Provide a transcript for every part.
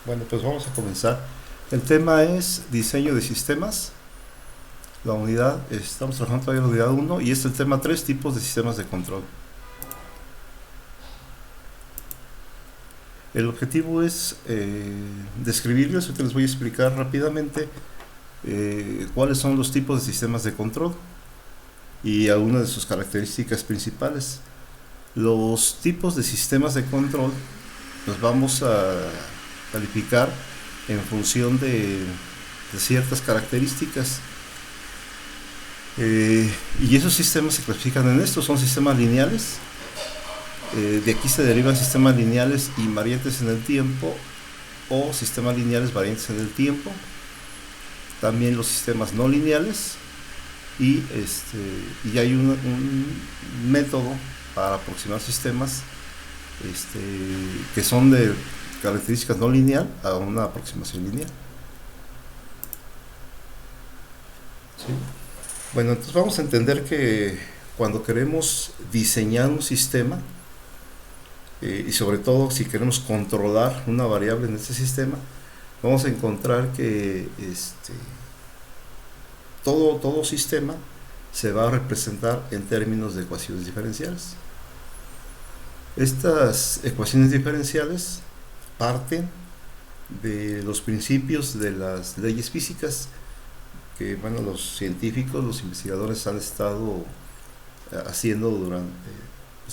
Bueno, pues vamos a comenzar. El tema es diseño de sistemas. La unidad, estamos trabajando todavía en la unidad uno y es el tema 3 tipos de sistemas de control. El objetivo es describirles, ahorita les voy a explicar rápidamente cuáles son los tipos de sistemas de control y algunas de sus características principales. Los tipos de sistemas de control los vamos a calificar en función de ciertas características. Y esos sistemas se clasifican en estos, son sistemas lineales. De aquí se derivan sistemas lineales invariantes en el tiempo o sistemas lineales variantes en el tiempo. También los sistemas no lineales y hay un método para aproximar sistemas que son de características no lineal a una aproximación lineal. ¿Sí? Bueno, entonces vamos a entender que cuando queremos diseñar un sistema, y sobre todo si queremos controlar una variable en este sistema, vamos a encontrar que todo sistema se va a representar en términos de ecuaciones diferenciales. Estas ecuaciones diferenciales parten de los principios de las leyes físicas que los científicos, los investigadores han estado haciendo durante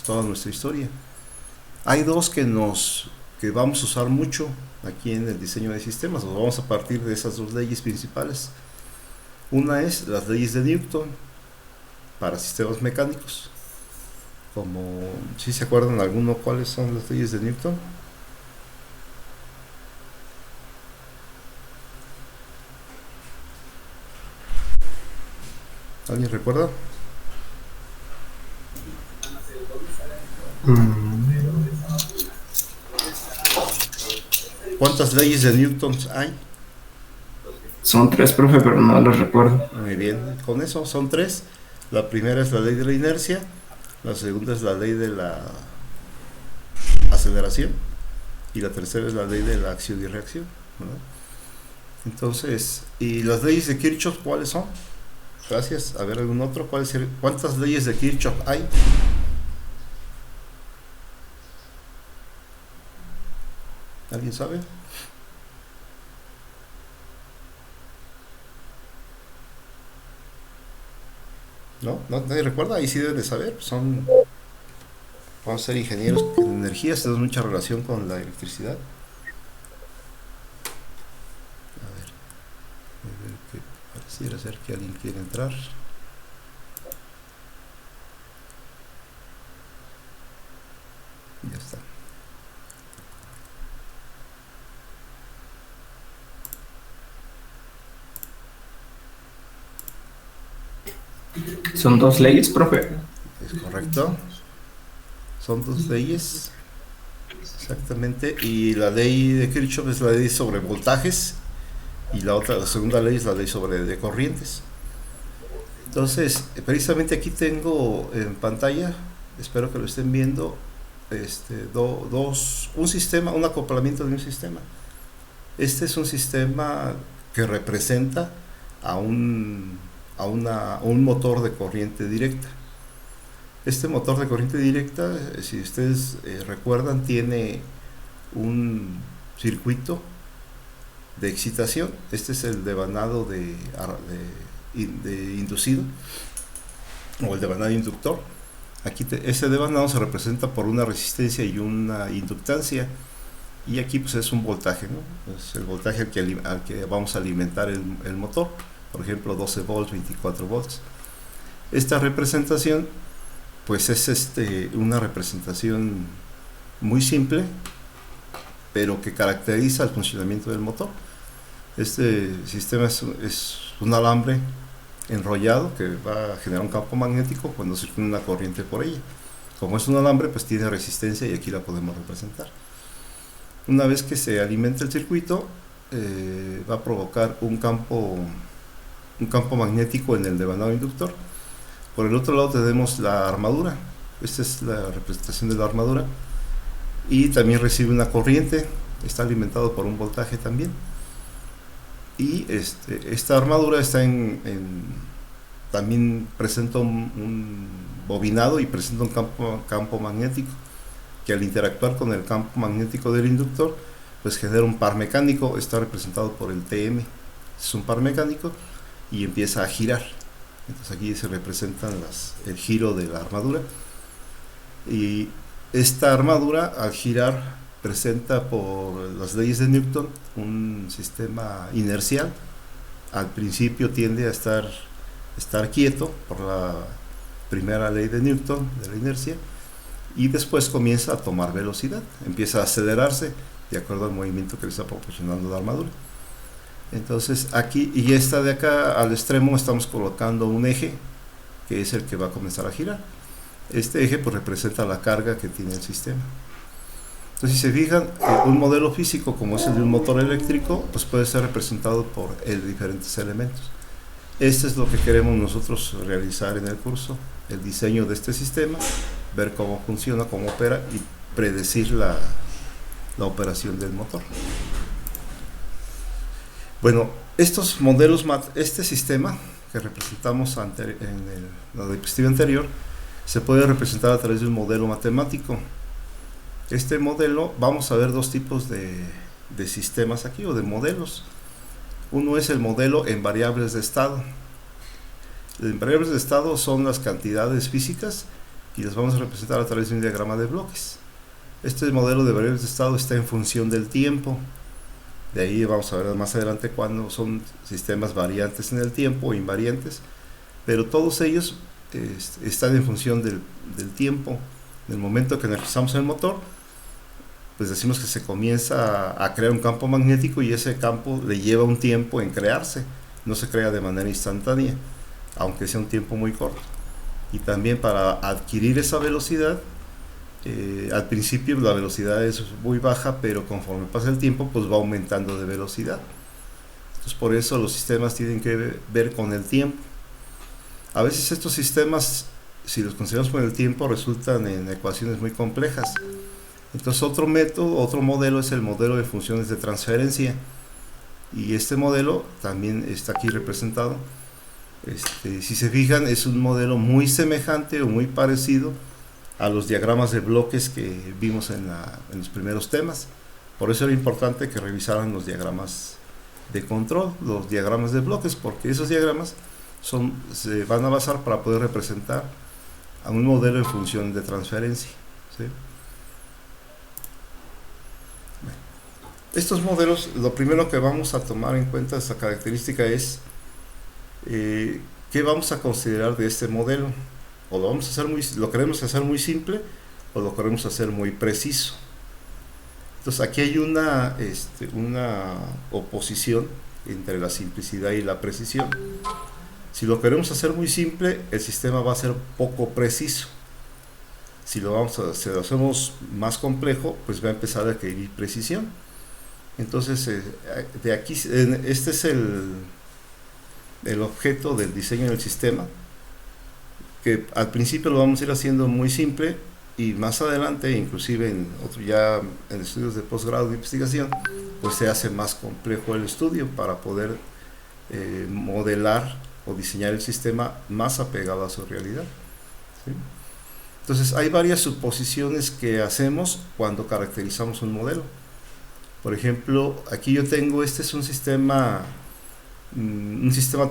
toda nuestra historia. Hay dos que vamos a usar mucho aquí en el diseño de sistemas, o vamos a partir de esas dos leyes principales. Una es las leyes de Newton para sistemas mecánicos, como si se acuerdan alguno cuáles son las leyes de Newton. ¿Alguien recuerda? ¿Cuántas leyes de Newton hay? Son tres, profe, pero no los recuerdo. Muy bien, con eso son tres. La primera es la ley de la inercia, la segunda es la ley de la aceleración y la tercera es la ley de la acción y reacción, ¿verdad? Entonces, ¿y las leyes de Kirchhoff cuáles son? Gracias. A ver, algún otro. ¿Cuántas leyes de Kirchhoff hay? ¿Alguien sabe? ¿No? ¿Nadie recuerda? Ahí sí deben de saber. Vamos a ser ingenieros en energías, tenemos mucha relación con la electricidad. A ver que pareciera ser que alguien quiere entrar. Ya está. Son dos leyes, profe. Es correcto. Son dos leyes. Exactamente. Y la ley de Kirchhoff es la ley sobre voltajes. Y la segunda ley es la ley sobre de corrientes. Entonces, precisamente aquí tengo en pantalla, espero que lo estén viendo, un sistema, un acoplamiento de un sistema. Este es un sistema que representa a un motor de corriente directa. Este motor de corriente directa, si ustedes recuerdan, tiene un circuito de excitación. Este es el devanado de inducido o el devanado inductor. Ese devanado se representa por una resistencia y una inductancia, y aquí pues es un voltaje, ¿no? Es el voltaje al que vamos a alimentar el motor, por ejemplo 12 volts, 24 volts. Esta representación pues es una representación muy simple, pero que caracteriza el funcionamiento del motor. Este sistema es un alambre enrollado que va a generar un campo magnético cuando circula una corriente por ella. Como es un alambre, pues tiene resistencia y aquí la podemos representar. Una vez que se alimenta el circuito, va a provocar un campo magnético en el devanado inductor. Por el otro lado tenemos la armadura. Esta es la representación de la armadura. Y también recibe una corriente está alimentado por un voltaje también. Y esta armadura está también presenta un bobinado y presenta un campo magnético, que al interactuar con el campo magnético del inductor, pues genera un par mecánico. Está representado por el TM, es un par mecánico, y empieza a girar. Entonces aquí se representan el giro de la armadura, y esta armadura al girar presenta, por las leyes de Newton, un sistema inercial. Al principio tiende a estar quieto por la primera ley de Newton de la inercia, y después comienza a tomar velocidad, empieza a acelerarse de acuerdo al movimiento que le está proporcionando la armadura. Entonces aquí, y esta de acá al extremo, estamos colocando un eje que es el que va a comenzar a girar. Este eje pues representa la carga que tiene el sistema. Entonces, si se fijan, un modelo físico como es el de un motor eléctrico, pues puede ser representado por diferentes elementos. Esto es lo que queremos nosotros realizar en el curso: el diseño de este sistema, ver cómo funciona, cómo opera, y predecir la operación del motor. Bueno, estos modelos, este sistema que representamos en la diapositiva anterior, se puede representar a través de un modelo matemático. Este modelo, vamos a ver dos tipos de sistemas aquí, o de modelos. Uno es el modelo en variables de estado. Las variables de estado son las cantidades físicas, y las vamos a representar a través de un diagrama de bloques. Este modelo de variables de estado está en función del tiempo. De ahí vamos a ver más adelante cuando son sistemas variantes en el tiempo o invariantes, pero todos ellos están en función del tiempo. En el momento que analizamos el motor, pues decimos que se comienza a crear un campo magnético, y ese campo le lleva un tiempo en crearse, no se crea de manera instantánea, aunque sea un tiempo muy corto. Y también, para adquirir esa velocidad, al principio la velocidad es muy baja, pero conforme pasa el tiempo pues va aumentando de velocidad. Entonces, por eso los sistemas tienen que ver con el tiempo. A veces estos sistemas, si los consideramos con el tiempo, resultan en ecuaciones muy complejas. Entonces, otro método, otro modelo es el modelo de funciones de transferencia, y este modelo también está aquí representado. Si se fijan, es un modelo muy semejante o muy parecido a los diagramas de bloques que vimos en los primeros temas. Por eso era importante que revisaran los diagramas de control, los diagramas de bloques, porque esos diagramas se van a basar para poder representar a un modelo de función de transferencia, ¿sí? Estos modelos, lo primero que vamos a tomar en cuenta de esta característica es qué vamos a considerar de este modelo. O lo queremos hacer muy simple, o lo queremos hacer muy preciso. Entonces aquí hay una oposición entre la simplicidad y la precisión. Si lo queremos hacer muy simple, el sistema va a ser poco preciso. Si lo hacemos más complejo, pues va a empezar a adquirir precisión. Entonces, de aquí, este es el objeto del diseño del sistema, que al principio lo vamos a ir haciendo muy simple, y más adelante, inclusive en estudios de posgrado de investigación, pues se hace más complejo el estudio para poder modelar o diseñar el sistema más apegado a su realidad, ¿sí? Entonces, hay varias suposiciones que hacemos cuando caracterizamos un modelo. Por ejemplo, aquí yo tengo, este es un sistema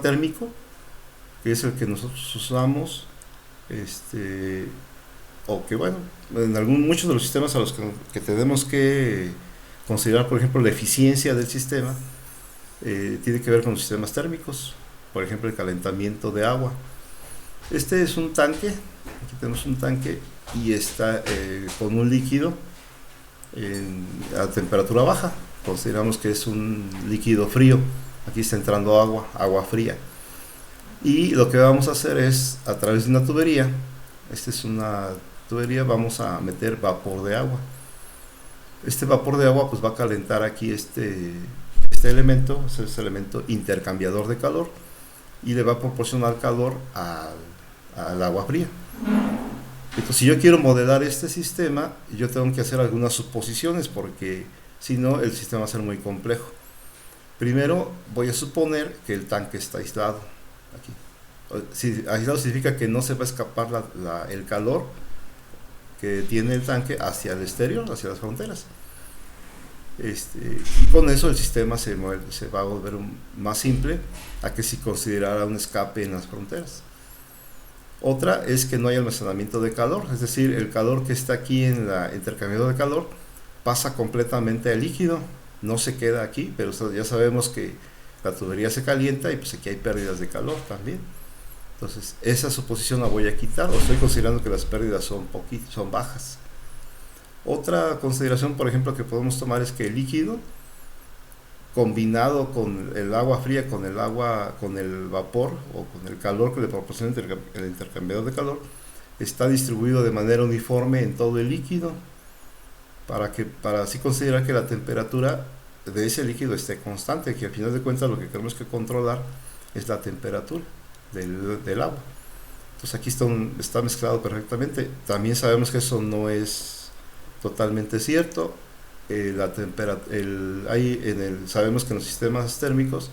térmico, que es el que nosotros usamos, o que, bueno, muchos de los sistemas a los que tenemos que considerar, por ejemplo, la eficiencia del sistema, tiene que ver con los sistemas térmicos. Por ejemplo, el calentamiento de agua. Este es un tanque, aquí tenemos un tanque, y está con un líquido a temperatura baja. Consideramos que es un líquido frío. Aquí está entrando agua fría, y lo que vamos a hacer es, a través de una tubería, esta es una tubería, vamos a meter vapor de agua. Este vapor de agua pues va a calentar aquí este elemento, es el elemento intercambiador de calor, y le va a proporcionar calor al agua fría. Entonces, si yo quiero modelar este sistema, yo tengo que hacer algunas suposiciones, porque Si no, el sistema va a ser muy complejo. Primero voy a suponer que el tanque está aislado. Aquí. Si aislado significa que no se va a escapar el calor que tiene el tanque hacia el exterior, hacia las fronteras. Y con eso el sistema se va a volver más simple a que si considerara un escape en las fronteras. Otra es que no hay almacenamiento de calor, es decir, el calor que está aquí en el intercambiador de calor pasa completamente al líquido, no se queda aquí, pero ya sabemos que la tubería se calienta y pues aquí hay pérdidas de calor también. Entonces, esa suposición la voy a quitar, o estoy considerando que las pérdidas son bajas. Otra consideración, por ejemplo, que podemos tomar es que el líquido combinado con el agua fría, con el vapor o con el calor que le proporciona el intercambiador de calor, está distribuido de manera uniforme en todo el líquido para así considerar que la temperatura de ese líquido esté constante, que al final de cuentas lo que tenemos que controlar es la temperatura del agua. Entonces aquí está mezclado perfectamente. También sabemos que eso no es totalmente cierto. Sabemos que en los sistemas térmicos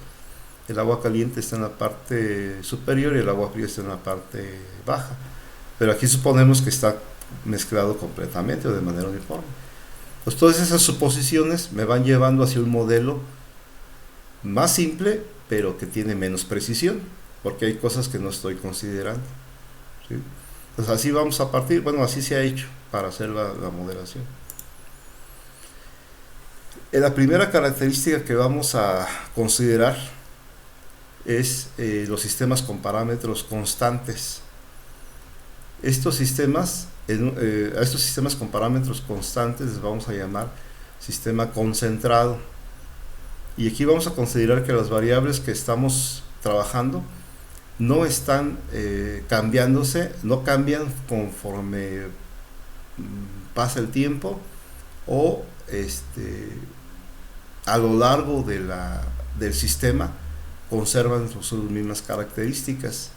el agua caliente está en la parte superior y el agua fría está en la parte baja, pero aquí suponemos que está mezclado completamente o de manera uniforme. Pues todas esas suposiciones me van llevando hacia un modelo más simple, pero que tiene menos precisión, porque hay cosas que no estoy considerando, ¿sí? Entonces así vamos a partir, así se ha hecho para hacer la modelación. La primera característica que vamos a considerar es los sistemas con parámetros constantes. A estos sistemas con parámetros constantes les vamos a llamar sistema concentrado. Y aquí vamos a considerar que las variables que estamos trabajando no están cambiándose, no cambian conforme pasa el tiempo o a lo largo del sistema conservan sus mismas características.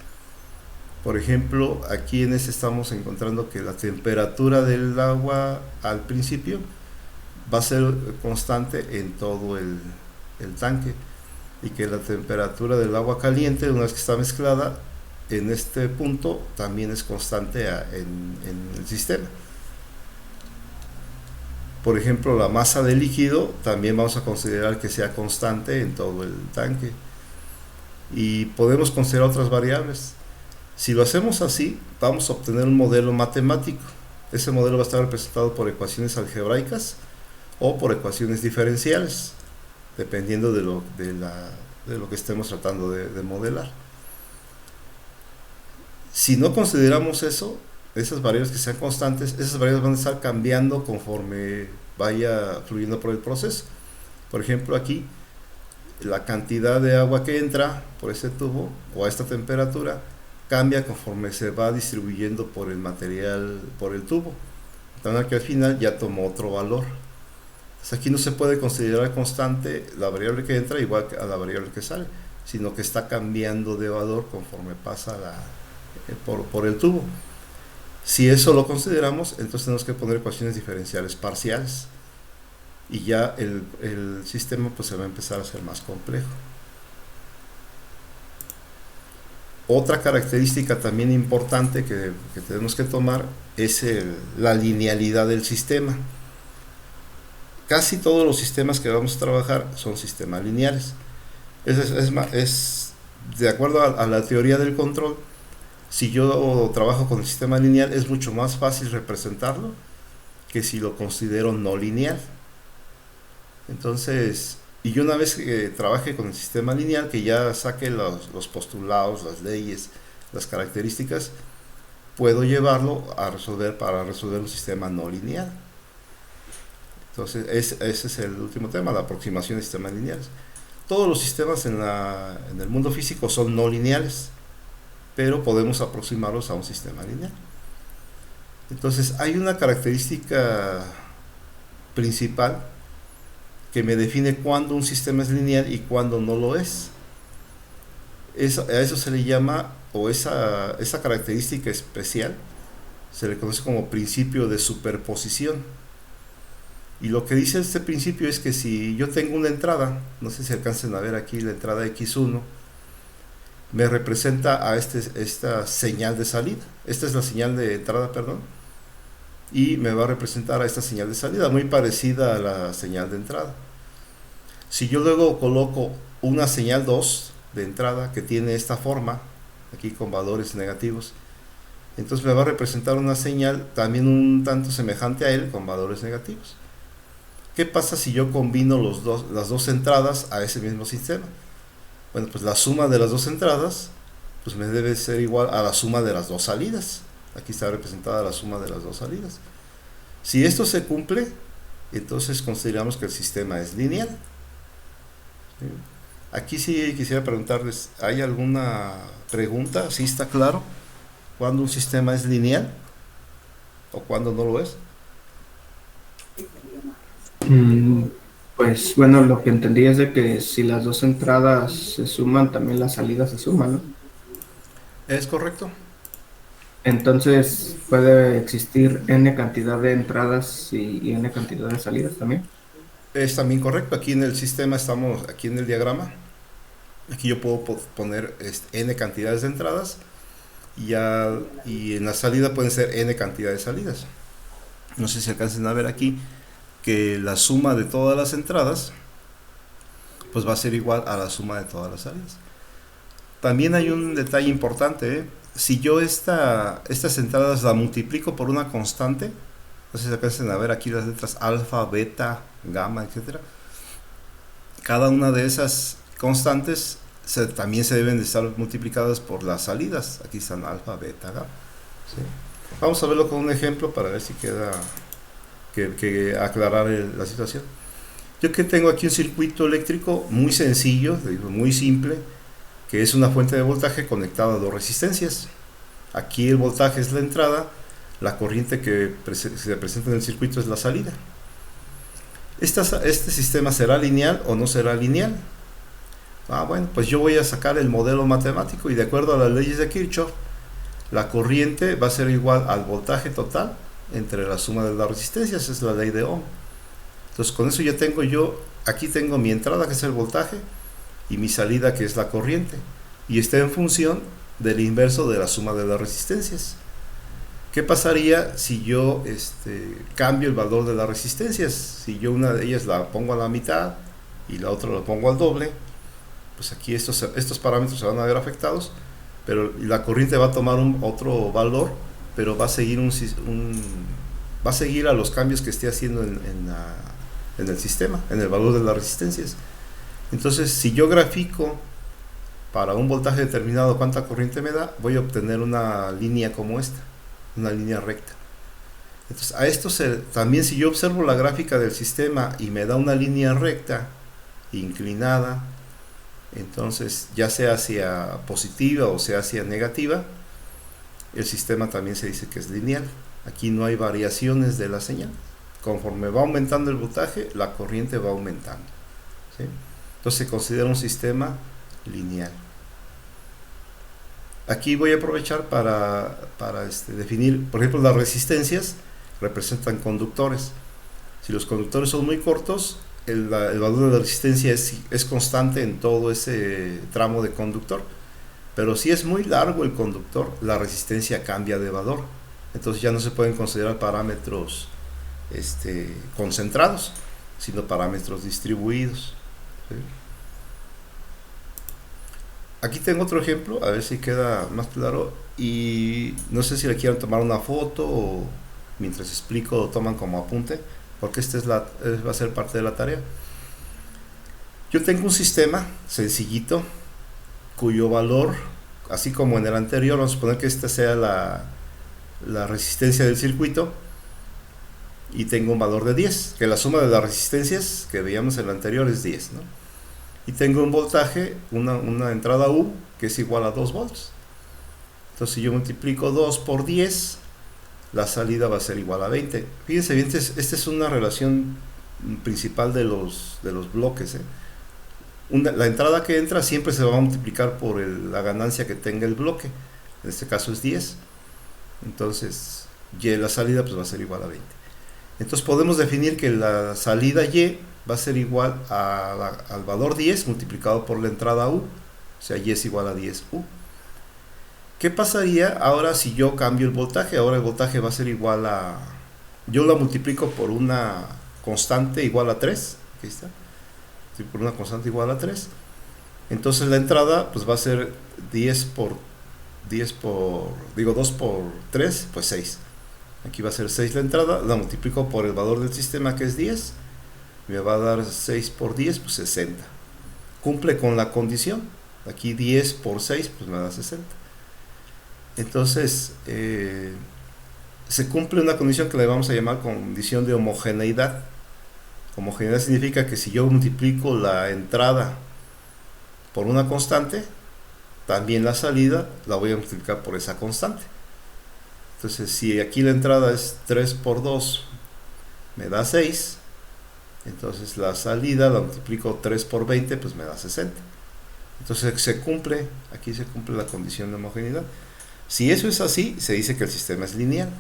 Por ejemplo, aquí en este estamos encontrando que la temperatura del agua al principio va a ser constante en todo el tanque, y que la temperatura del agua caliente, una vez que está mezclada en este punto, también es constante en el sistema. Por ejemplo, la masa del líquido también vamos a considerar que sea constante en todo el tanque, y podemos considerar otras variables. Si lo hacemos así, vamos a obtener un modelo matemático. Ese modelo va a estar representado por ecuaciones algebraicas o por ecuaciones diferenciales, dependiendo de lo que estemos tratando de modelar. Si no consideramos esas variables que sean constantes, esas variables van a estar cambiando conforme vaya fluyendo por el proceso. Por ejemplo, aquí la cantidad de agua que entra por este tubo o a esta temperatura cambia conforme se va distribuyendo por el material, por el tubo, de manera que al final ya tomó otro valor. Entonces aquí no se puede considerar constante la variable que entra igual a la variable que sale, sino que está cambiando de valor conforme pasa por el tubo. Si eso lo consideramos, entonces tenemos que poner ecuaciones diferenciales parciales, y ya el sistema pues se va a empezar a hacer más complejo. Otra característica también importante que tenemos que tomar es la linealidad del sistema. Casi todos los sistemas que vamos a trabajar son sistemas lineales. Es de acuerdo a la teoría del control. Si yo trabajo con el sistema lineal, es mucho más fácil representarlo que si lo considero no lineal. Entonces, y una vez que trabaje con el sistema lineal, que ya saque los postulados, las leyes, las características, puedo llevarlo para resolver un sistema no lineal. Entonces, ese es el último tema, la aproximación de sistemas lineales. Todos los sistemas en el mundo físico son no lineales, pero podemos aproximarlos a un sistema lineal. Entonces, hay una característica principal que me define cuándo un sistema es lineal y cuándo no lo es. A eso se le llama, o esa característica especial, se le conoce como principio de superposición. Y lo que dice este principio es que si yo tengo una entrada, no sé si alcancen a ver aquí la entrada X1, me representa a esta señal de salida. Esta es la señal de entrada, perdón, y me va a representar a esta señal de salida, muy parecida a la señal de entrada. Si yo luego coloco una señal 2 de entrada que tiene esta forma, aquí con valores negativos, entonces me va a representar una señal también un tanto semejante a él con valores negativos. ¿Qué pasa si yo combino las dos entradas a ese mismo sistema? Bueno, pues la suma de las dos entradas pues me debe ser igual a la suma de las dos salidas. Aquí está representada la suma de las dos salidas. Si esto se cumple, entonces consideramos que el sistema es lineal. ¿Sí? Aquí sí quisiera preguntarles, ¿hay alguna pregunta? ¿Sí está claro cuándo un sistema es lineal o cuándo no lo es? Mm, Pues bueno, lo que entendí es de que si las dos entradas se suman, también las salidas se suman, ¿no? ¿Es correcto? Entonces puede existir n cantidad de entradas y n cantidad de salidas también. Es también correcto. Aquí en el sistema estamos, aquí en el diagrama, aquí yo puedo poner n cantidades de entradas y en la salida pueden ser n cantidad de salidas. No sé si alcancen a ver aquí que la suma de todas las entradas pues va a ser igual a la suma de todas las salidas. También hay un detalle importante, ¿eh? Si yo estas entradas la multiplico por una constante, no sé si alcancen a ver aquí las letras alfa, beta, gamma, etcétera. Cada una de esas constantes también se deben de estar multiplicadas por las salidas. Aquí están alfa, beta, gamma. ¿Sí? Vamos a verlo con un ejemplo para ver si queda que aclarar la situación. Yo que tengo aquí un circuito eléctrico muy sencillo, muy simple, que es una fuente de voltaje conectada a dos resistencias. Aquí el voltaje es la entrada, la corriente que se presenta en el circuito es la salida. ¿Este sistema será lineal o no será lineal? Bueno, pues yo voy a sacar el modelo matemático y de acuerdo a las leyes de Kirchhoff, la corriente va a ser igual al voltaje total entre la suma de las resistencias, es la ley de Ohm. Entonces con eso aquí tengo mi entrada que es el voltaje y mi salida que es la corriente y está en función del inverso de la suma de las resistencias. ¿Qué pasaría si yo cambio el valor de las resistencias? Si yo una de ellas la pongo a la mitad y la otra la pongo al doble, pues aquí estos parámetros se van a ver afectados, pero la corriente va a tomar otro valor, pero va a seguir va a seguir a los cambios que esté haciendo en el sistema, en el valor de las resistencias. Entonces, si yo grafico para un voltaje determinado cuánta corriente me da, voy a obtener una línea como esta, una línea recta. Entonces, a esto también si yo observo la gráfica del sistema y me da una línea recta, inclinada, entonces ya sea hacia positiva o sea hacia negativa, el sistema también se dice que es lineal. Aquí no hay variaciones de la señal. Conforme va aumentando el voltaje, la corriente va aumentando. ¿Sí? Entonces se considera un sistema lineal. Aquí voy a aprovechar para definir, por ejemplo, las resistencias representan conductores. Si los conductores son muy cortos, el valor de la resistencia es constante en todo ese tramo de conductor. Pero si es muy largo el conductor, la resistencia cambia de valor. Entonces ya no se pueden considerar parámetros concentrados, sino parámetros distribuidos. ¿Sí? Aquí tengo otro ejemplo, a ver si queda más claro. Y no sé si le quieran tomar una foto o mientras explico lo toman como apunte, porque va a ser parte de la tarea. Yo tengo un sistema sencillito cuyo valor, así como en el anterior, vamos a suponer que esta sea la resistencia del circuito y tengo un valor de 10, que la suma de las resistencias que veíamos en el anterior es 10, ¿no? Y tengo un voltaje, una entrada U que es igual a 2 volts. Entonces si yo multiplico 2 por 10, la salida va a ser igual a 20. Fíjense bien, esta es una relación principal de los bloques, ¿eh? La entrada que entra siempre se va a multiplicar por la ganancia que tenga el bloque. En este caso es 10. Entonces, y la salida pues va a ser igual a 20. Entonces podemos definir que la salida Y va a ser igual al valor 10 multiplicado por la entrada U, o sea, Y es igual a 10U. ¿Qué pasaría ahora si yo cambio el voltaje? Ahora el voltaje va a ser igual a... Yo la multiplico por una constante igual a 3. Aquí está. Por una constante igual a 3. Entonces la entrada pues va a ser 2 por 3, pues 6. Aquí va a ser 6 la entrada, la multiplico por el valor del sistema que es 10. Me va a dar 6 por 10, pues 60. Cumple con la condición. Aquí 10 por 6, pues me da 60. Entonces, se cumple una condición que le vamos a llamar condición de homogeneidad. Homogeneidad significa que si yo multiplico la entrada por una constante, también la salida la voy a multiplicar por esa constante. Entonces, si aquí la entrada es 3 por 2, me da 6. Entonces, la salida la multiplico 3 por 20, pues me da 60. Entonces, aquí se cumple la condición de homogeneidad. Si eso es así, se dice que el sistema es lineal.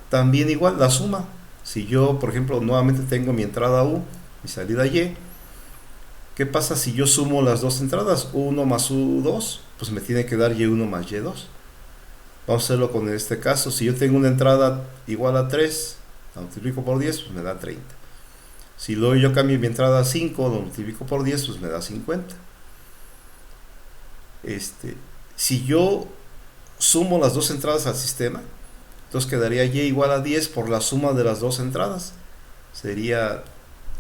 También igual la suma. Si yo, por ejemplo, nuevamente tengo mi entrada U, mi salida Y, ¿qué pasa si yo sumo las dos entradas? U1 más U2, pues me tiene que dar Y1 más Y2. Vamos a hacerlo con este caso. Si yo tengo una entrada igual a 3, la multiplico por 10, pues me da 30. Si luego yo cambio mi entrada a 5, lo multiplico por 10, pues me da 50. Si yo sumo las dos entradas al sistema, entonces quedaría Y igual a 10 por la suma de las dos entradas. Sería,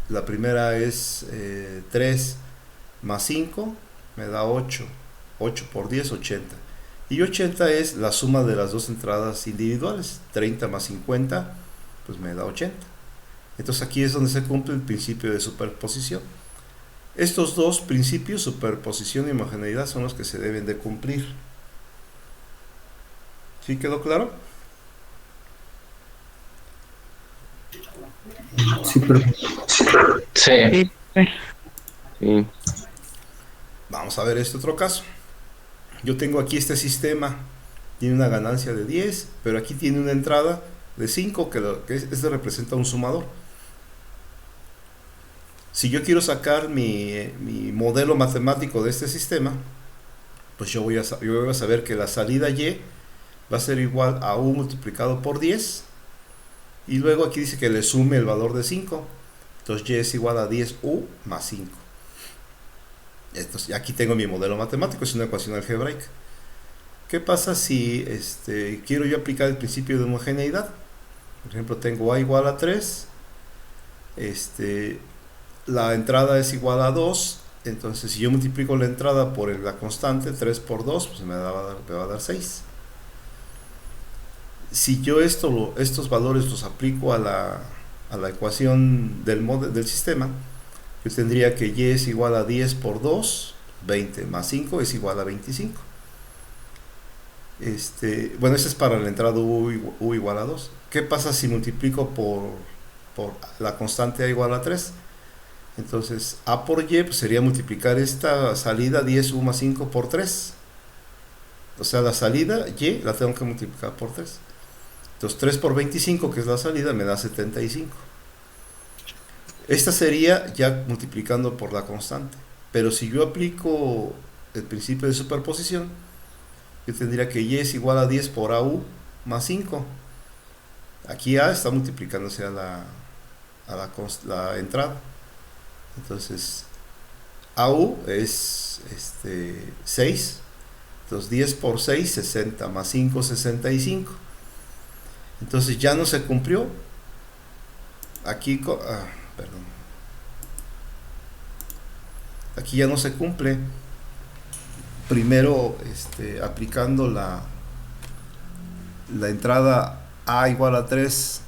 la primera es 3 más 5, me da 8. 8 por 10, 80. Y 80 es la suma de las dos entradas individuales. 30 más 50, pues me da 80. Entonces aquí es donde se cumple el principio de superposición. Estos dos principios, superposición y homogeneidad, son los que se deben de cumplir. ¿Sí quedó claro? Sí, profe. Sí. Sí. Vamos a ver este otro caso. Yo tengo aquí este sistema, tiene una ganancia de 10, pero aquí tiene una entrada de 5, que este representa un sumador. Si yo quiero sacar mi modelo matemático de este sistema, pues yo voy a saber que la salida Y va a ser igual a U multiplicado por 10, y luego aquí dice que le sume el valor de 5, entonces Y es igual a 10U más 5. Entonces, aquí tengo mi modelo matemático, es una ecuación algebraica. ¿Qué pasa si quiero yo aplicar el principio de homogeneidad? Por ejemplo, tengo A igual a 3, la entrada es igual a 2, entonces si yo multiplico la entrada por la constante, 3 por 2, pues me va a dar 6. Si yo estos valores los aplico a la ecuación del sistema, yo tendría que Y es igual a 10 por 2, 20 más 5 es igual a 25. Bueno, ese es para la entrada U igual a 2. ¿Qué pasa si multiplico por la constante A igual a 3? Entonces A por Y pues sería multiplicar esta salida 10U más 5 por 3. O sea, la salida Y la tengo que multiplicar por 3. Entonces 3 por 25, que es la salida, me da 75. Esta sería ya multiplicando por la constante. Pero si yo aplico el principio de superposición, yo tendría que Y es igual a 10 por AU más 5. Aquí A está multiplicándose a la entrada. Entonces AU es 6. Entonces 10 por 6, 60 más 5, 65. Entonces ya no se cumplió. Aquí aquí ya no se cumple. Primero aplicando la entrada A igual a 3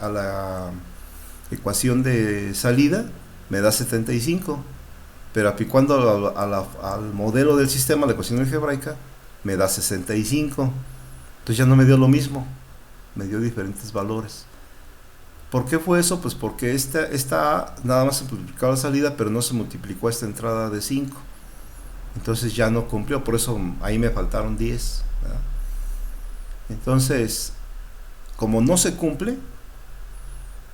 a la ecuación de salida, me da 75, pero aplicando al modelo del sistema, la ecuación algebraica, me da 65. Entonces ya no me dio lo mismo, me dio diferentes valores. ¿Por qué fue eso? Pues porque esta A nada más se multiplicó la salida, pero no se multiplicó esta entrada de 5. Entonces ya no cumplió, por eso ahí me faltaron 10, ¿verdad? Entonces, como no se cumple,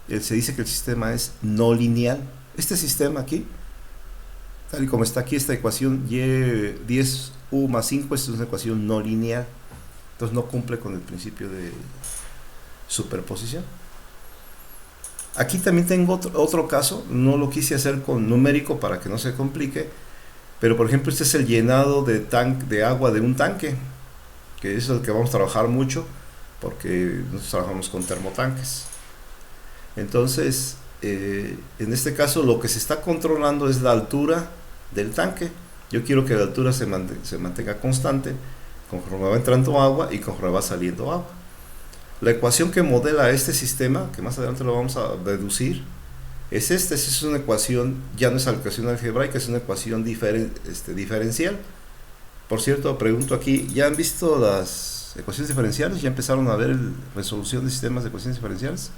se dice que el sistema es no lineal. Este sistema aquí, tal y como está aquí, esta ecuación y10u más 5 es una ecuación no lineal, entonces no cumple con el principio de superposición. Aquí también tengo otro caso, no lo quise hacer con numérico para que no se complique, pero por ejemplo este es el llenado de agua de un tanque, que es el que vamos a trabajar mucho porque nosotros trabajamos con termotanques. Entonces en este caso lo que se está controlando es la altura del tanque. Yo quiero que la altura se mantenga constante conforme va entrando agua y conforme va saliendo agua. La ecuación que modela este sistema, que más adelante lo vamos a deducir, es esta. Es una ecuación, ya no es una ecuación algebraica, es una ecuación diferencial. Por cierto, pregunto aquí, ¿ya han visto las ecuaciones diferenciales? ¿Ya empezaron a ver resolución de sistemas de ecuaciones diferenciales?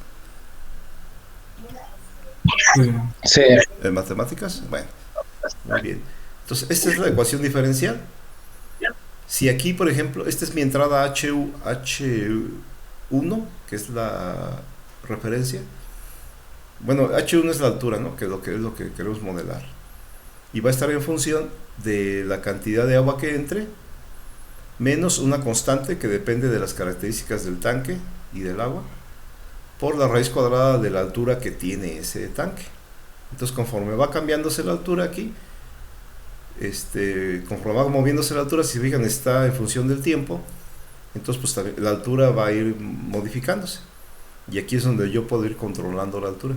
Sí. ¿En matemáticas? Bueno, muy bien. Entonces, esta es la ecuación diferencial. Si aquí, por ejemplo, esta es mi entrada H1, que es la referencia. Bueno, H1 es la altura, ¿no? Que es lo que queremos modelar. Y va a estar en función de la cantidad de agua que entre, menos una constante que depende de las características del tanque y del agua, por la raíz cuadrada de la altura que tiene ese tanque. Entonces, conforme va cambiándose la altura aquí, conforme va moviéndose la altura, si se fijan, está en función del tiempo, entonces pues la altura va a ir modificándose, y aquí es donde yo puedo ir controlando la altura.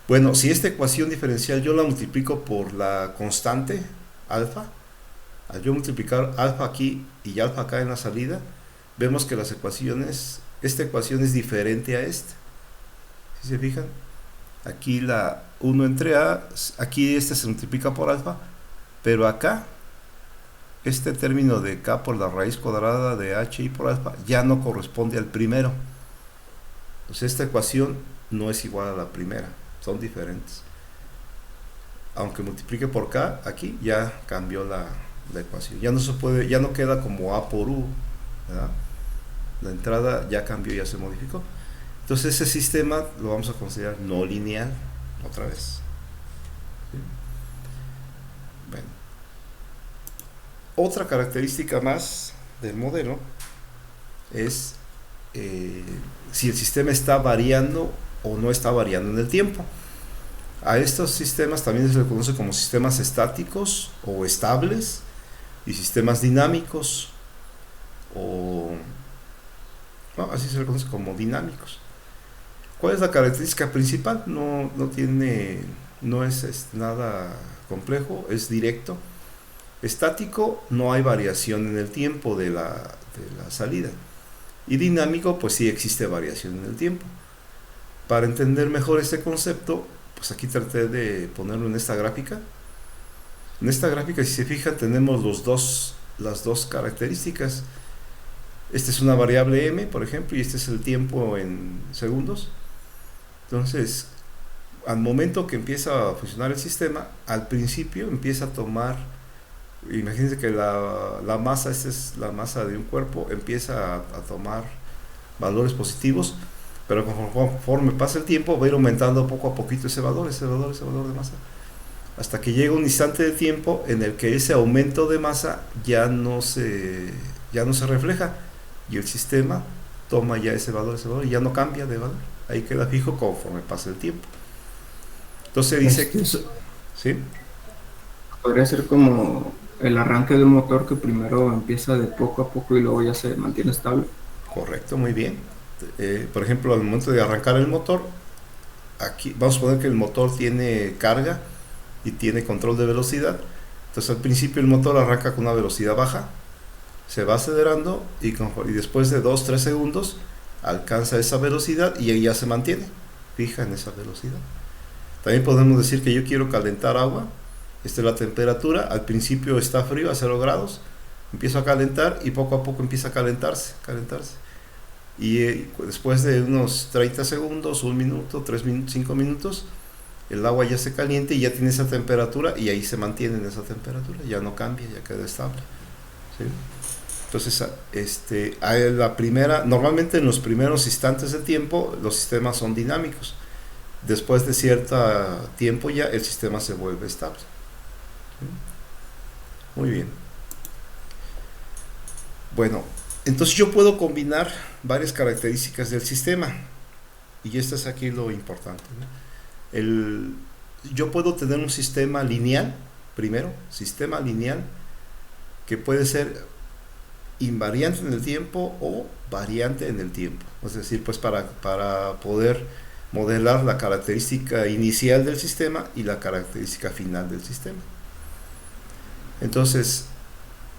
Bueno, si esta ecuación diferencial yo la multiplico por la constante alfa, al yo multiplicar alfa aquí y alfa acá en la salida, vemos que esta ecuación es diferente a esta. Si se fijan, aquí la 1 entre a, aquí se multiplica por alfa, pero acá este término de k por la raíz cuadrada de h y por alfa ya no corresponde al primero. Entonces esta ecuación no es igual a la primera, son diferentes. Aunque multiplique por k, aquí ya cambió la ecuación. Ya no se puede, ya no queda como a por u, ¿verdad? La entrada ya cambió, ya se modificó. Entonces ese sistema lo vamos a considerar no lineal otra vez. ¿Sí? Bueno. Otra característica más del modelo es si el sistema está variando o no está variando en el tiempo. A estos sistemas también se les conoce como sistemas estáticos o estables, y sistemas dinámicos, o así se les conoce como dinámicos. ¿Cuál es la característica principal? No es nada complejo, es directo. Estático, no hay variación en el tiempo de la salida, y dinámico, pues sí existe variación en el tiempo. Para entender mejor este concepto, pues aquí traté de ponerlo en esta gráfica. En esta gráfica, si se fijan, tenemos las dos características. Esta es una variable m, por ejemplo, y este es el tiempo en segundos. Entonces, al momento que empieza a funcionar el sistema, al principio empieza a tomar, imagínense que la masa, esta es la masa de un cuerpo, empieza a tomar valores positivos, pero conforme pasa el tiempo va a ir aumentando poco a poquito ese valor de masa, hasta que llega un instante de tiempo en el que ese aumento de masa ya no se refleja, y el sistema toma ya ese valor y ya no cambia de valor, ahí queda fijo conforme pasa el tiempo. Entonces dice que ¿sí? Podría ser como el arranque de un motor, que primero empieza de poco a poco y luego ya se mantiene estable. Correcto, muy bien. Por ejemplo, al momento de arrancar el motor, aquí vamos a poner que el motor tiene carga y tiene control de velocidad. Entonces al principio el motor arranca con una velocidad baja, se va acelerando y después de 2-3 segundos alcanza esa velocidad y ahí ya se mantiene fija en esa velocidad. También podemos decir que yo quiero calentar agua. Esta es la temperatura, al principio está frío a 0 grados, empiezo a calentar y poco a poco empieza a calentarse. Y después de unos 30 segundos, 1 minuto, 3 minutos, 5 minutos, el agua ya se caliente y ya tiene esa temperatura, y ahí se mantiene en esa temperatura, ya no cambia, ya queda estable. ¿Sí? Entonces, normalmente en los primeros instantes de tiempo los sistemas son dinámicos. Después de cierto tiempo ya el sistema se vuelve estable. Muy bien. Bueno, entonces yo puedo combinar varias características del sistema. Y esto es aquí lo importante, ¿no? Yo puedo tener un sistema lineal, primero, sistema lineal, que puede ser invariante en el tiempo o variante en el tiempo. Es decir, pues para poder modelar la característica inicial del sistema y la característica final del sistema. Entonces,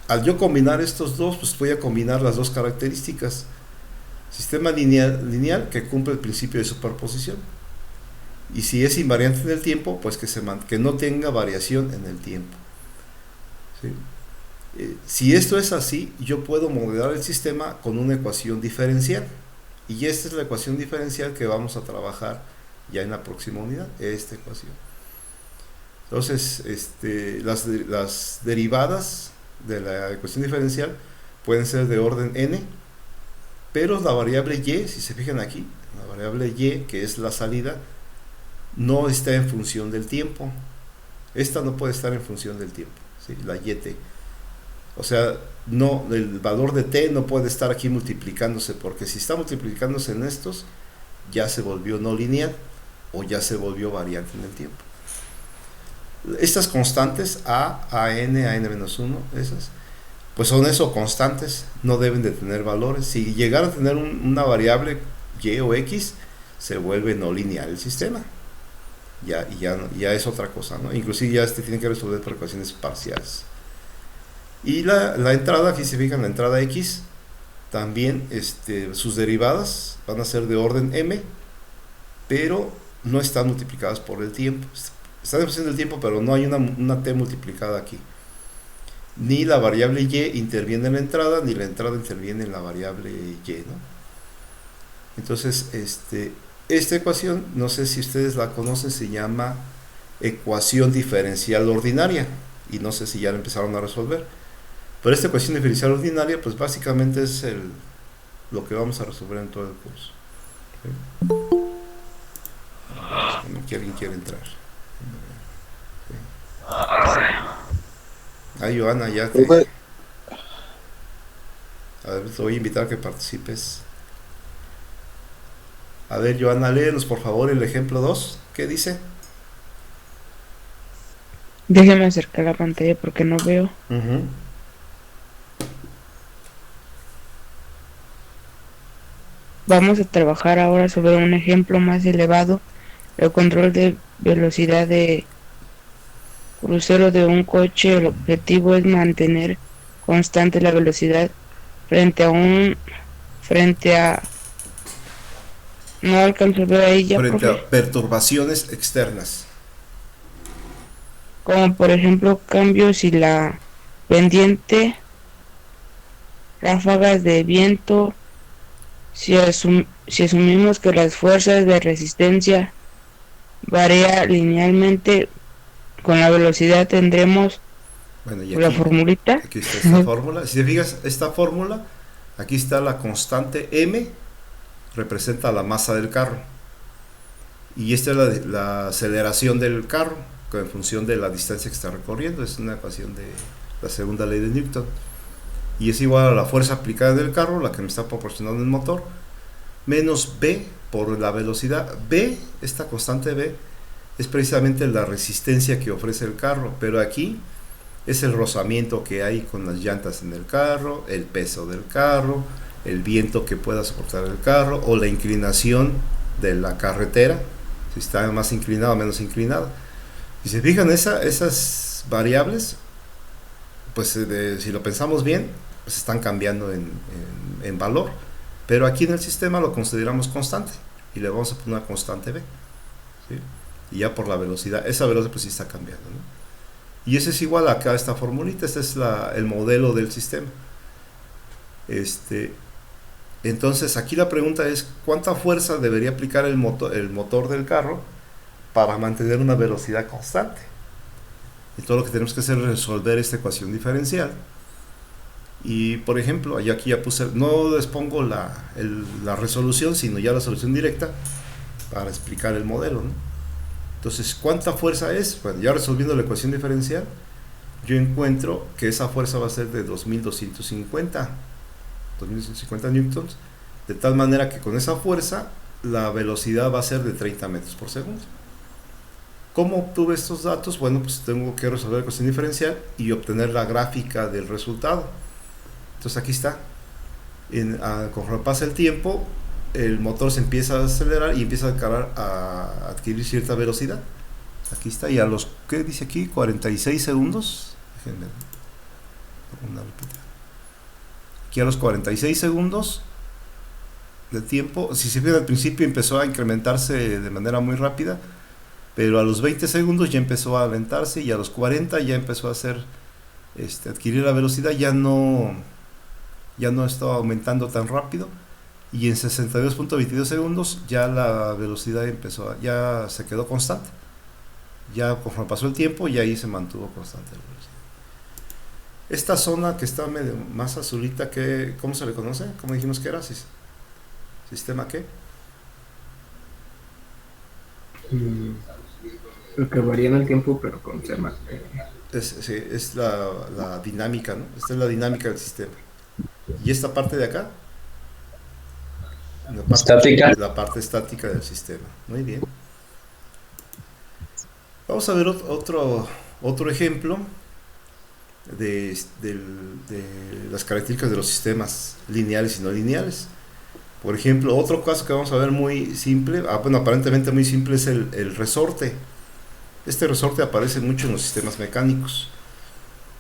al yo combinar estos dos, pues voy a combinar las dos características. Sistema lineal que cumple el principio de superposición. Y si es invariante en el tiempo, pues que no tenga variación en el tiempo. ¿Sí? Si esto es así, yo puedo modelar el sistema con una ecuación diferencial. Y esta es la ecuación diferencial que vamos a trabajar ya en la próxima unidad, esta ecuación. Entonces, las derivadas de la ecuación diferencial pueden ser de orden n, pero la variable y, si se fijan aquí, la variable y, que es la salida, no está en función del tiempo. Esta no puede estar en función del tiempo, ¿sí? La yt. O sea, no, el valor de t no puede estar aquí multiplicándose, porque si está multiplicándose en estos, ya se volvió no lineal o ya se volvió variante en el tiempo. Estas constantes a n, a n-1, esas, pues son eso, constantes, no deben de tener valores. Si llegara a tener una variable y o x, se vuelve no lineal el sistema. Ya es otra cosa, ¿no? Inclusive ya tiene que resolver por ecuaciones parciales. Y la entrada, aquí se fijan, la entrada x, también sus derivadas van a ser de orden m, pero no están multiplicadas por el tiempo. Están en función del tiempo, pero no hay una t multiplicada aquí. Ni la variable y interviene en la entrada, ni la entrada interviene en la variable y, ¿no? Entonces, esta ecuación, no sé si ustedes la conocen, se llama ecuación diferencial ordinaria, y no sé si ya la empezaron a resolver. Pero esta ecuación diferencial ordinaria, pues básicamente es lo que vamos a resolver en todo el curso. ¿Sí? Que alguien quiere entrar. Sí. Johanna, ya te... A ver, te voy a invitar a que participes. A ver, Johanna, léenos por favor el ejemplo 2. ¿Qué dice? Déjame acercar la pantalla porque no veo. Vamos a trabajar ahora sobre un ejemplo más elevado, el control de velocidad de crucero de un coche. El objetivo es mantener constante la velocidad frente a no alcanzo a ver ahí ya, frente a perturbaciones externas, como por ejemplo cambios y la pendiente, ráfagas de viento. Si asumimos que las fuerzas de resistencia varía linealmente con la velocidad, tendremos la formulita. Aquí está esta fórmula. Si te fijas, esta fórmula, aquí está la constante m, representa la masa del carro. Y esta es la aceleración del carro en función de la distancia que está recorriendo. Es una ecuación de la segunda ley de Newton. Y es igual a la fuerza aplicada del carro, la que me está proporcionando el motor, menos b por la velocidad. B, esta constante b, es precisamente la resistencia que ofrece el carro, pero aquí es el rozamiento que hay con las llantas en el carro, el peso del carro, el viento que pueda soportar el carro, o la inclinación de la carretera, si está más inclinada o menos inclinada. Si se fijan, esas variables, pues si lo pensamos bien, pues están cambiando en valor, pero aquí en el sistema lo consideramos constante y le vamos a poner una constante b, ¿sí? Y ya por la velocidad, esa velocidad pues sí está cambiando, ¿no? Y eso es igual acá a esta formulita. Este es el modelo del sistema. Entonces aquí la pregunta es: ¿cuánta fuerza debería aplicar el motor del carro para mantener una velocidad constante? Y todo lo que tenemos que hacer es resolver esta ecuación diferencial Y por ejemplo, aquí ya puse, no les pongo la resolución, sino ya la solución directa para explicar el modelo, ¿no? Entonces, ¿cuánta fuerza es? Bueno, ya resolviendo la ecuación diferencial, yo encuentro que esa fuerza va a ser de 2250 newtons, de tal manera que con esa fuerza la velocidad va a ser de 30 metros por segundo. ¿Cómo obtuve estos datos? Bueno, pues tengo que resolver la ecuación diferencial y obtener la gráfica del resultado. Entonces aquí está. Conforme pasa el tiempo, el motor se empieza a acelerar y empieza a adquirir cierta velocidad. Aquí está, y a los, ¿qué dice aquí? 46 segundos. Déjenme aquí a los 46 segundos de tiempo, si se fijan, al principio empezó a incrementarse de manera muy rápida, pero a los 20 segundos ya empezó a alentarse, y a los 40 ya empezó a adquirir la velocidad, ya no estaba aumentando tan rápido, y en 62.22 segundos ya la velocidad ya se quedó constante. Ya conforme pasó el tiempo, ya ahí se mantuvo constante la velocidad. Esta zona que está medio más azulita, ¿cómo se le conoce? ¿Cómo dijimos que era? ¿Sistema qué? Lo que varía en el tiempo, pero con tema. Es la dinámica, ¿no? Esta es la dinámica del sistema. ¿Y esta parte de acá? Estática. La parte estática del sistema. Muy bien. Vamos a ver otro ejemplo de las características de los sistemas lineales y no lineales. Por ejemplo, otro caso que vamos a ver muy simple, bueno, aparentemente muy simple, es el resorte. Este resorte aparece mucho en los sistemas mecánicos.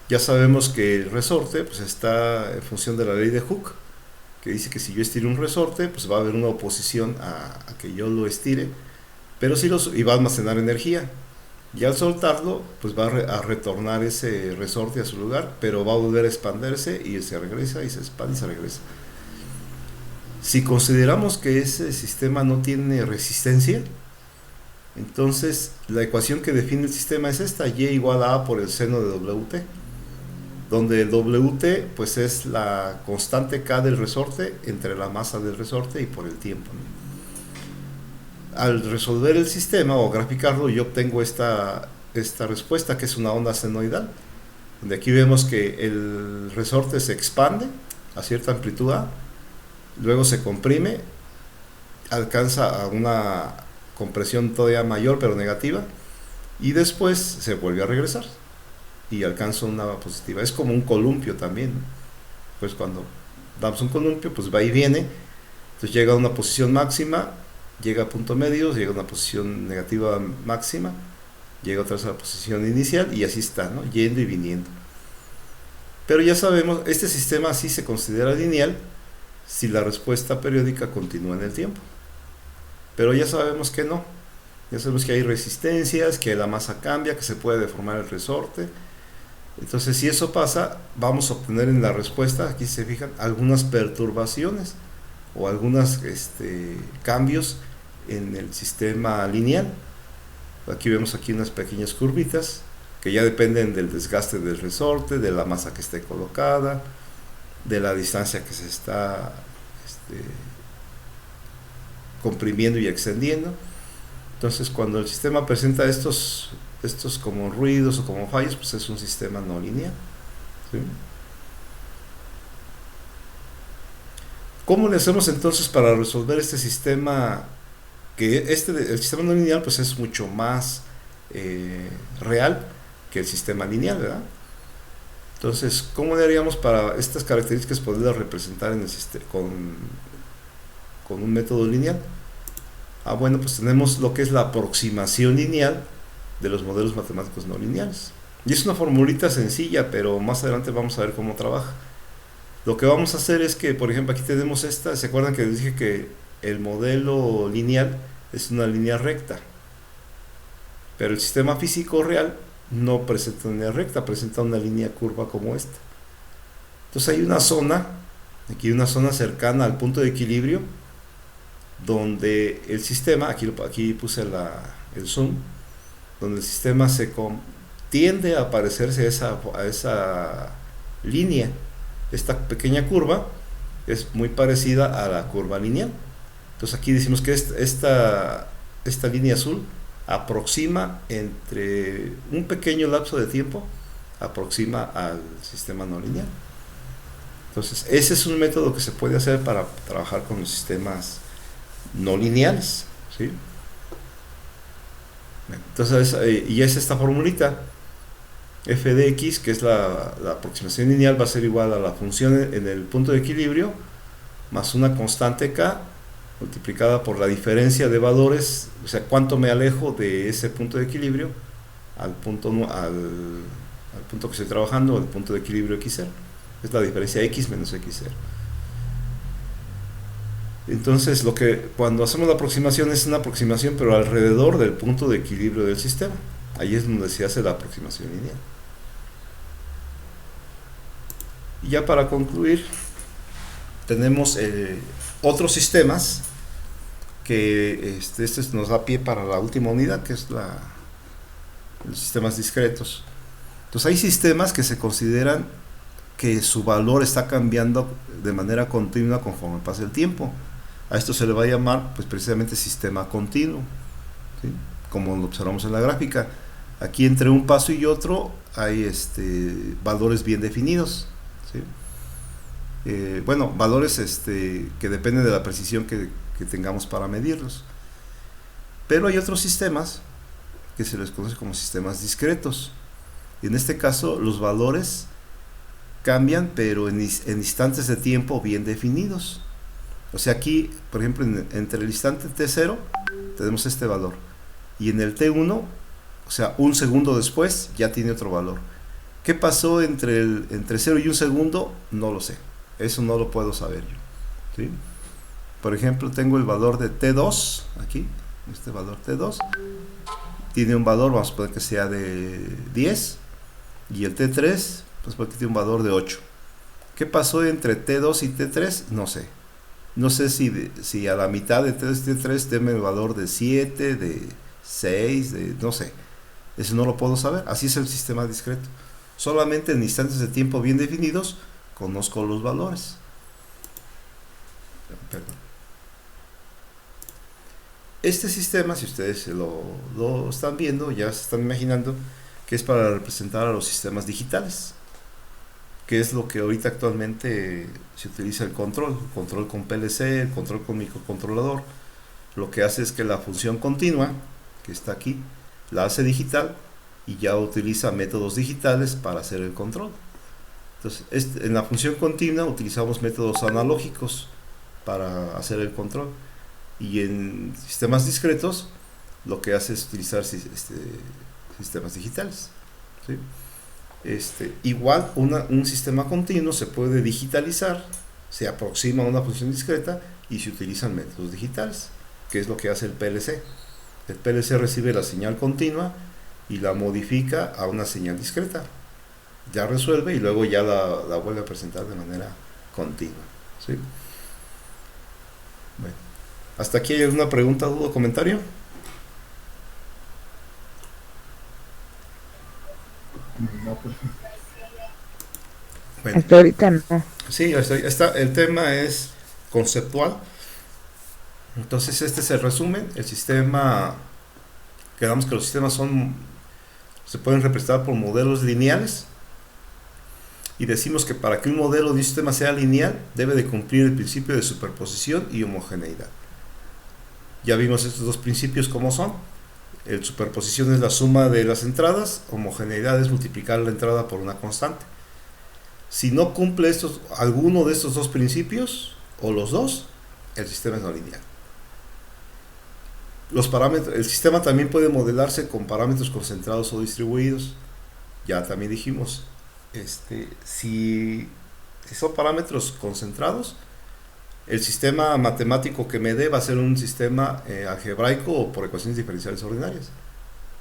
Ya sabemos que el resorte pues está en función de la ley de Hooke, que dice que si yo estiro un resorte, pues va a haber una oposición a que yo lo estire, pero y va a almacenar energía. Y al soltarlo, pues va a retornar ese resorte a su lugar, pero va a volver a expandirse y se regresa y se expande y se regresa. Si consideramos que ese sistema no tiene resistencia, entonces la ecuación que define el sistema es esta: Y igual a por el seno de WT, donde el WT pues es la constante K del resorte entre la masa del resorte y por el tiempo, ¿no? Al resolver el sistema o graficarlo, yo obtengo esta respuesta, que es una onda senoidal, donde aquí vemos que el resorte se expande a cierta amplitud A, luego se comprime, alcanza a una compresión todavía mayor pero negativa, y después se vuelve a regresar y alcanza una positiva. Es como un columpio también, ¿no? Pues cuando damos un columpio, pues va y viene, entonces llega a una posición máxima, llega a punto medio, llega a una posición negativa máxima, llega otra vez a la posición inicial, y así está, ¿no? Yendo y viniendo. Pero ya sabemos, este sistema así se considera lineal si la respuesta periódica continúa en el tiempo. Pero ya sabemos que no. Ya sabemos que hay resistencias, que la masa cambia, que se puede deformar el resorte. Entonces, si eso pasa, vamos a obtener en la respuesta, aquí se fijan, algunas perturbaciones o algunos cambios en el sistema lineal. Aquí vemos unas pequeñas curvitas que ya dependen del desgaste del resorte, de la masa que esté colocada, de la distancia que se está comprimiendo y extendiendo. Entonces, cuando el sistema presenta estos como ruidos o como fallos, pues es un sistema no lineal, ¿sí? ¿Cómo le hacemos entonces para resolver este sistema? Que el sistema no lineal pues es mucho más real que el sistema lineal, ¿verdad? Entonces, ¿cómo le haríamos para estas características poderlas representar con un método lineal? Bueno, pues tenemos lo que es la aproximación lineal de los modelos matemáticos no lineales. Y es una formulita sencilla, pero más adelante vamos a ver cómo trabaja. Lo que vamos a hacer es que, por ejemplo, aquí tenemos esta. ¿Se acuerdan que les dije que el modelo lineal es una línea recta? Pero el sistema físico real no presenta una línea recta, presenta una línea curva como esta. Entonces hay una zona, aquí una zona cercana al punto de equilibrio, donde el sistema, aquí puse el zoom, donde el sistema tiende a parecerse a esa línea, esta pequeña curva es muy parecida a la curva lineal. Entonces aquí decimos que esta línea azul aproxima entre un pequeño lapso de tiempo, aproxima al sistema no lineal. Entonces ese es un método que se puede hacer para trabajar con los sistemas no lineales, ¿sí? Entonces, y es esta formulita f de x, que es la aproximación lineal, va a ser igual a la función en el punto de equilibrio más una constante k multiplicada por la diferencia de valores, o sea, cuánto me alejo de ese punto de equilibrio al punto que estoy trabajando, al punto de equilibrio x0. Es la diferencia x menos x0. Entonces, cuando hacemos la aproximación es una aproximación, pero alrededor del punto de equilibrio del sistema. Ahí es donde se hace la aproximación lineal. Y ya para concluir, tenemos otros sistemas que este nos da pie para la última unidad, que es los sistemas discretos. Entonces hay sistemas que se consideran que su valor está cambiando de manera continua conforme pasa el tiempo. A esto se le va a llamar pues precisamente sistema continuo, ¿sí? Como lo observamos en la gráfica. Aquí entre un paso y otro hay valores bien definidos, ¿sí? Bueno, valores que dependen de la precisión que tengamos para medirlos. Pero hay otros sistemas que se les conoce como sistemas discretos. Y en este caso los valores cambian, pero en instantes de tiempo bien definidos. O sea, aquí, por ejemplo, entre el instante t0 tenemos este valor. Y en el t1, o sea, un segundo después, ya tiene otro valor. ¿Qué pasó entre 0 y un segundo? No lo sé. Eso no lo puedo saber yo, ¿sí? Por ejemplo, tengo el valor de T2, aquí, este valor T2, tiene un valor, vamos a poner que sea de 10, y el T3, pues porque tiene un valor de 8. ¿Qué pasó entre T2 y T3? No sé. No sé si a la mitad de T2 y T3 tiene el valor de 7, de 6, no sé. Eso no lo puedo saber. Así es el sistema discreto. Solamente en instantes de tiempo bien definidos conozco los valores. Perdón. Este sistema, si ustedes lo están viendo, ya se están imaginando que es para representar a los sistemas digitales, que es lo que ahorita actualmente se utiliza el control con PLC, el control con microcontrolador. Lo que hace es que la función continua, que está aquí, la hace digital y ya utiliza métodos digitales para hacer el control. Entonces, en la función continua utilizamos métodos analógicos para hacer el control, y en sistemas discretos lo que hace es utilizar sistemas digitales, ¿sí? Igual un sistema continuo se puede digitalizar, se aproxima a una función discreta y se utilizan métodos digitales, que es lo que hace el PLC. El PLC recibe la señal continua y la modifica a una señal discreta, ya resuelve y luego ya la vuelve a presentar de manera continua, ¿sí? Bueno, hasta aquí. ¿Hay alguna pregunta, duda o comentario? Bueno, Hasta ahorita no. sí, el tema es conceptual. Entonces este es el resumen. El sistema, quedamos que los sistemas se pueden representar por modelos lineales, y decimos que para que un modelo de un sistema sea lineal debe de cumplir el principio de superposición y homogeneidad. Ya vimos estos dos principios cómo son. El superposición es la suma de las entradas, homogeneidad es multiplicar la entrada por una constante. Si no cumple alguno de estos dos principios, o los dos, el sistema es no lineal. El sistema también puede modelarse con parámetros concentrados o distribuidos. Ya también dijimos, si son parámetros concentrados, el sistema matemático que me dé va a ser un sistema algebraico o por ecuaciones diferenciales ordinarias.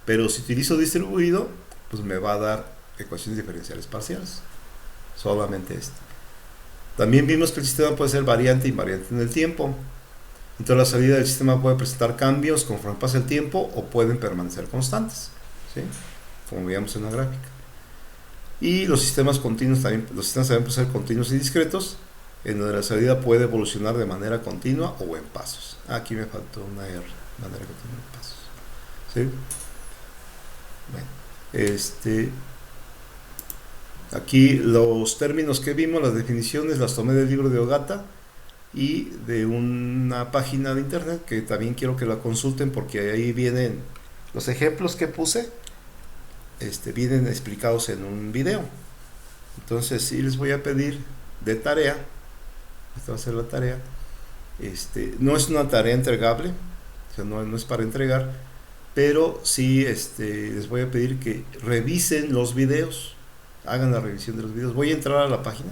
Pero si utilizo distribuido, pues me va a dar ecuaciones diferenciales parciales. Solamente esto. También vimos que el sistema puede ser variante e invariante en el tiempo. Entonces la salida del sistema puede presentar cambios conforme pasa el tiempo o pueden permanecer constantes, ¿sí? Como veíamos en la gráfica. Y los sistemas continuos también, los sistemas también pueden ser continuos y discretos, en donde la salida puede evolucionar de manera continua o en pasos. Aquí me faltó una R, manera continua en pasos. ¿Sí? Bueno, aquí los términos que vimos, las definiciones, las tomé del libro de Ogata y de una página de internet que también quiero que la consulten, porque ahí vienen los ejemplos que puse, vienen explicados en un video. Entonces sí les voy a pedir de tarea, esta va a ser la tarea, no es una tarea entregable, o sea, no es para entregar, pero sí les voy a pedir que revisen los videos, hagan la revisión de los videos. Voy a entrar a la página.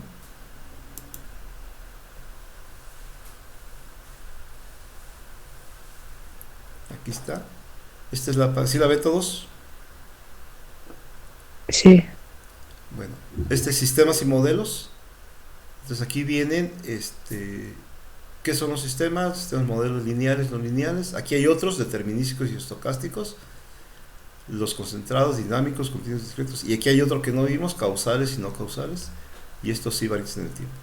Aquí está. Esta es la página. ¿Sí la ve todos? Sí. Bueno, sistemas y modelos. Entonces aquí vienen, ¿qué son los sistemas? Sistemas, modelos lineales, no lineales. Aquí hay otros, determinísticos y estocásticos. Los concentrados, dinámicos, continuos, discretos. Y aquí hay otro que no vimos, causales y no causales. Y estos sí variantes en el tiempo.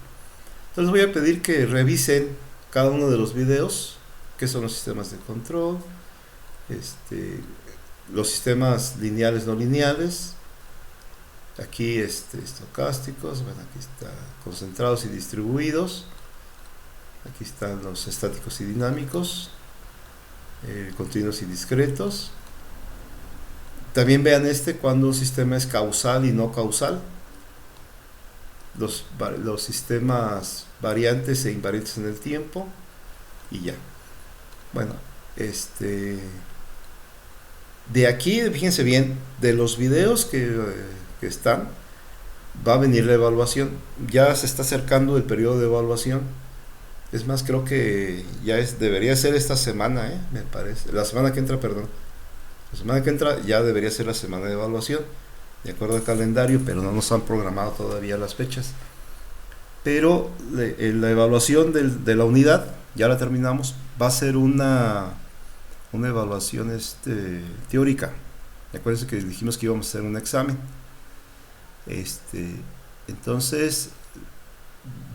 Entonces voy a pedir que revisen cada uno de los videos, qué son los sistemas de control, los sistemas lineales, no lineales. Aquí estocásticos, bueno, aquí está concentrados y distribuidos. Aquí están los estáticos y dinámicos, continuos y discretos. También vean cuando un sistema es causal y no causal. Los sistemas variantes e invariantes en el tiempo. Y ya. Bueno, de aquí, fíjense bien, de los videos que están, va a venir la evaluación. Ya se está acercando el periodo de evaluación. Es más, creo que ya debería ser esta semana, me parece. La semana que entra, perdón. La semana que entra ya debería ser la semana de evaluación, de acuerdo al calendario, pero no nos han programado todavía las fechas. Pero la evaluación de la unidad, ya la terminamos, va a ser una evaluación teórica. Acuérdense que dijimos que íbamos a hacer un examen. Entonces,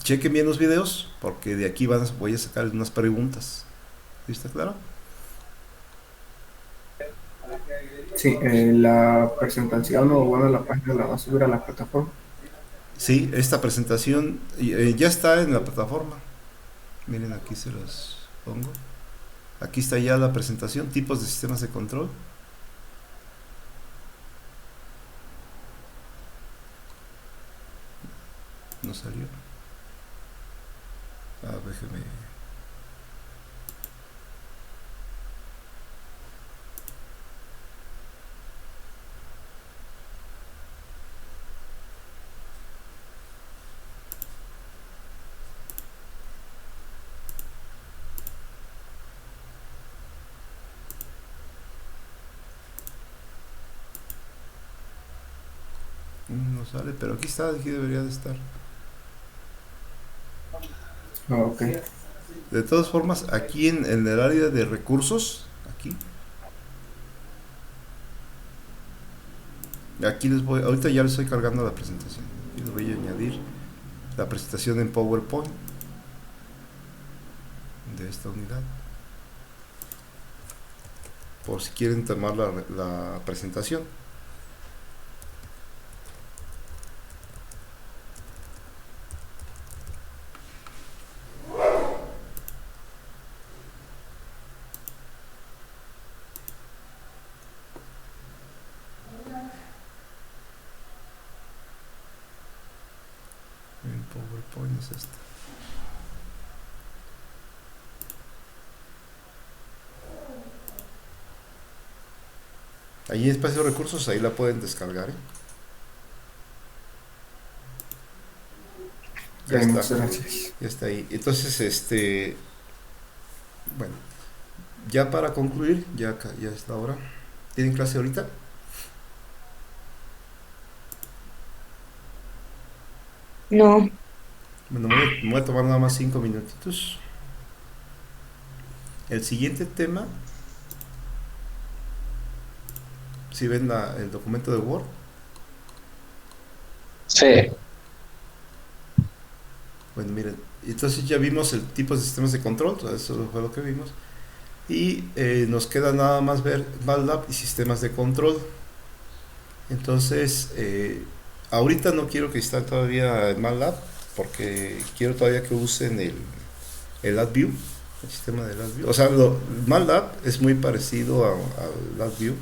chequen bien los videos, porque de aquí voy a sacar unas preguntas. ¿Sí está claro? Sí, la presentación o bueno, la página la va a subir a la plataforma. Sí, esta presentación ya está en la plataforma. Miren, aquí se los pongo. Aquí está ya la presentación, tipos de sistemas de control. No salió. Déjeme. No sale, pero aquí está, aquí debería de estar. Ok. De todas formas, aquí en el área de recursos, aquí ahorita ya les estoy cargando la presentación. Aquí les voy a añadir la presentación en PowerPoint de esta unidad, por si quieren tomar la presentación. En PowerPoint es esta. Ahí en espacio de recursos, ahí la pueden descargar. Ya está. Muchas gracias. Ya está ahí. Entonces, bueno, ya para concluir, ya es la hora. ¿Tienen clase ahorita? No. Bueno, me voy a tomar nada más 5 minutitos. El siguiente tema, si ven el documento de Word, Sí. Bueno, miren, entonces ya vimos el tipo de sistemas de control, eso fue lo que vimos. Y nos queda nada más ver MATLAB y sistemas de control. Entonces, ahorita no quiero que instalen todavía el MATLAB, porque quiero todavía que usen el LabVIEW, el sistema de LabVIEW. O sea, MATLAB es muy parecido al LabVIEW.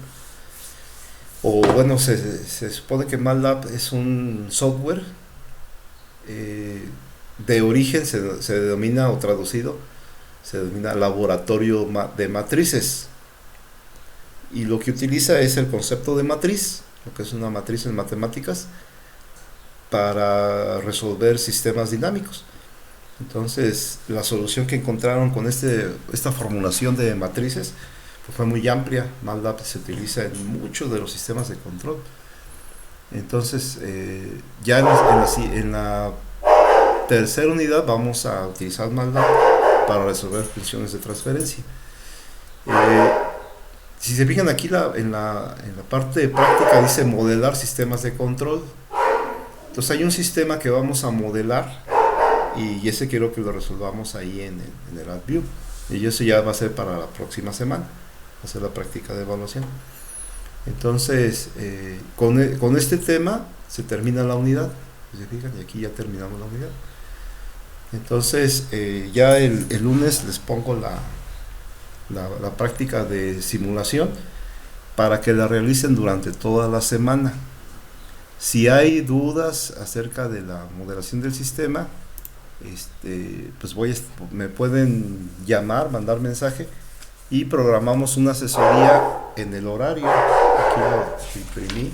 O bueno, se supone que MATLAB es un software de origen, se denomina, o traducido, se denomina laboratorio de matrices. Y lo que utiliza es el concepto de matriz, lo que es una matriz en matemáticas, para resolver sistemas dinámicos. Entonces, la solución que encontraron con esta formulación de matrices pues fue muy amplia. MATLAB se utiliza en muchos de los sistemas de control. Entonces, ya en la tercera unidad vamos a utilizar MATLAB para resolver funciones de transferencia. Si se fijan aquí en la parte práctica dice modelar sistemas de control. Entonces hay un sistema que vamos a modelar y ese quiero que lo resolvamos ahí en el LabVIEW. Y eso ya va a ser para la próxima semana, va a ser la práctica de evaluación. Entonces, con este tema se termina la unidad. Si se fijan, y aquí ya terminamos la unidad. Entonces, ya el lunes les pongo la práctica de simulación para que la realicen durante toda la semana. Si hay dudas acerca de la modelación del sistema, pues me pueden llamar, mandar mensaje y programamos una asesoría en el horario. Aquí lo imprimí.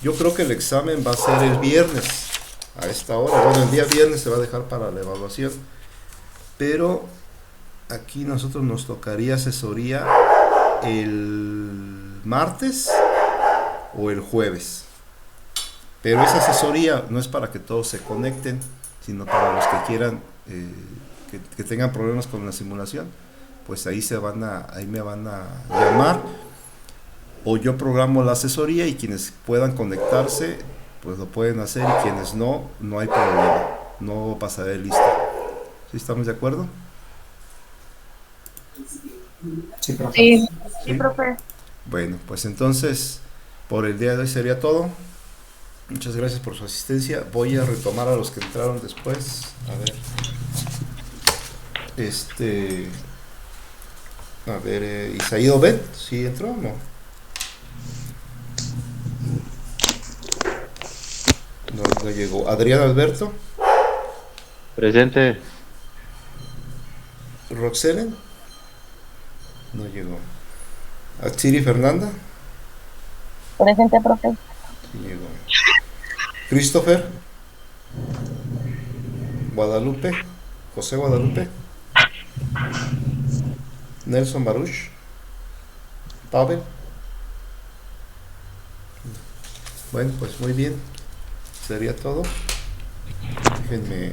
Yo creo que el examen va a ser el viernes a esta hora. Bueno, el día viernes se va a dejar para la evaluación, pero aquí nosotros nos tocaría asesoría el martes o el jueves. Pero esa asesoría no es para que todos se conecten, sino para los que quieran, que tengan problemas con la simulación, pues ahí me van a llamar, o yo programo la asesoría y quienes puedan conectarse, pues lo pueden hacer, y quienes no hay problema, no pasaré lista. ¿Sí estamos de acuerdo? Sí, profe. Sí, ¿Sí? profe. Bueno, pues entonces, por el día de hoy sería todo. Muchas gracias por su asistencia. Voy a retomar a los que entraron después. A ver. Isaído Ben, ¿sí entró o no? No llegó. Adrián Alberto. Presente. Roxelen. No llegó. Atsiri Fernanda. Presente, profe. Sí llegó. Christopher. Guadalupe. José Guadalupe. Nelson Baruch. Pavel. Bueno, pues muy bien. Sería todo. Déjenme